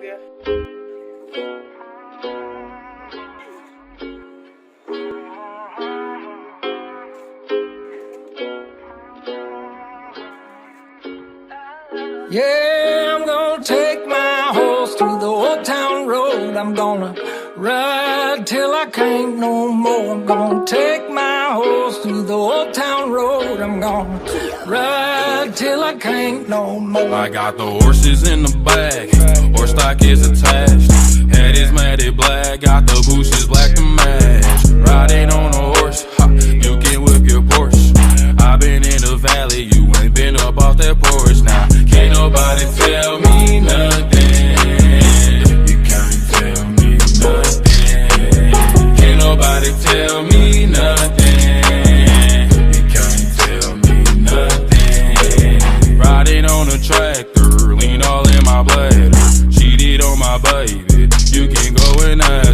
Olivia. Yeah, I'm gonna take my horse through the old town road. I'm gonna ride till I can't no more. I'm gonna take my horse through the old town road. I'm gonna ride till I can't no more. I got the horses in the bag, horse stock is attached. Head is matted black, got the bushes black to match. Riding on a horse, ha, you can whip your Porsche. I been in the valley, you ain't been up off that porch. Now, can't nobody tell me nothing. You can't tell me nothing. Can't nobody tell me nothing. You can't tell me nothing. Riding on a tractor, lean all in my bladder. Cheated on my baby, you can go and ask.